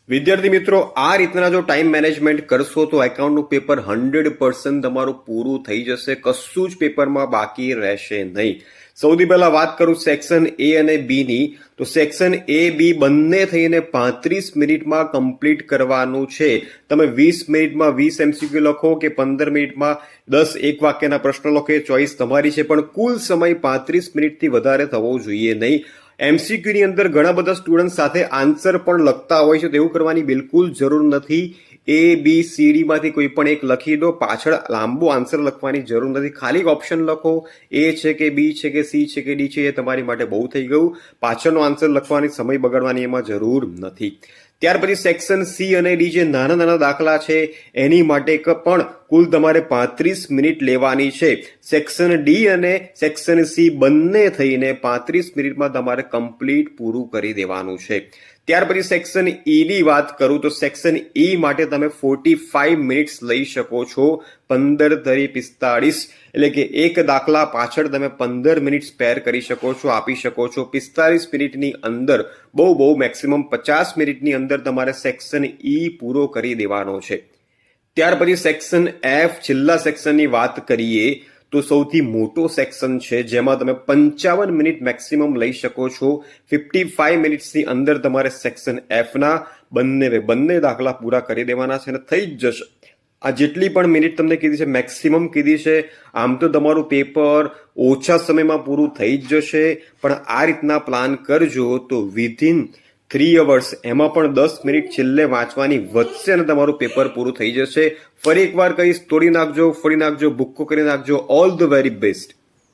વિદ્યાર્થી મિત્રો, આ રીતના જો ટાઈમ મેનેજમેન્ટ કરશો તો એકાઉન્ટનું પેપર 100% તમારું પૂરું થઈ જશે. કશું જ પેપરમાં બાકી રહેશે નહીં. સૌથી પહેલા વાત કરું સેક્શન એ અને બી ની, તો સેક્શન એ બી બંને થઈને 35 મિનિટમાં કમ્પ્લીટ કરવાનું છે. તમે 20 મિનિટમાં 20 MCQ લખો કે 15 મિનિટમાં 10 એક વાક્યના પ્રશ્નો લખો, એ ચોઈસ તમારી છે, પણ કુલ સમય 35 મિનિટથી વધારે થવો જોઈએ નહીં. MCQ ની અંદર ઘણા બધા સ્ટુડન્ટ સાથે આન્સર પણ લખતા હોય છે, તો એવું કરવાની બિલકુલ જરૂર નથી. એ બી સી ડી માંથી કોઈ પણ એક લખી દો, પાછળ લાંબો આન્સર લખવાની જરૂર નથી. ખાલી ઓપ્શન લખો, એ છે કે બી છે કે સી છે કે ડી છે, એ તમારી માટે બહુ થઈ ગયું. પાછળનો આન્સર લખવાની સમય બગાડવાની એમાં જરૂર નથી. ત્યાર પછી સેક્શન સી અને ડી જે નાના નાના દાખલા છે એની માટે પણ કુલ તમારે 35 મિનિટ લેવાની છે. સેક્શન ડી અને સેક્શન સી બંને થઈને 35 મિનિટમાં તમારે કમ્પ્લીટ પૂરું કરી દેવાનું છે. ત્યાર પછી સેક્શન ઈ ની વાત કરું તો સેક્શન ઈ માટે તમે 45 મિનિટ્સ લઈ શકો છો. 15 × 45 એટલે કે એક દાખલા પાછળ તમે 15 મિનિટ સ્પેર કરી શકો છો, આપી શકો છો. 45 મિનિટની અંદર બહુ મેક્સિમમ 50 મિનિટની અંદર તમારે સેક્શન ઈ પૂરો કરી દેવાનો છે. ત્યાર પછી સેક્શન એફ, છેલ્લા સેક્શનની વાત કરીએ તો સૌથી મોટો સેક્શન છે, જેમાં તમે 55 મિનિટ મેક્સિમમ લઈ શકો છો. 55 મિનિટ્સની અંદર તમારે સેક્શન એફ ના બંને દાખલા પૂરા કરી દેવાના છે અને થઈ જ જશે. આ જેટલી પણ મિનિટ તમને કીધી છે મેક્સિમમ કીધી છે. આમ તો તમારું પેપર ઓછા સમયમાં પૂરું થઈ જ જશે, પણ આ રીતના પ્લાન કરજો તો વિધિન 3 અવર્સ એમાં પણ 10 મિનિટ છેલ્લે વાંચવાની વધશે અને તમારું પેપર પૂરું થઈ જશે. ફરી એકવાર કહીશ, તોડી નાખજો, ફોડી નાખજો, ભૂક્કો કરી નાખજો. All the very best.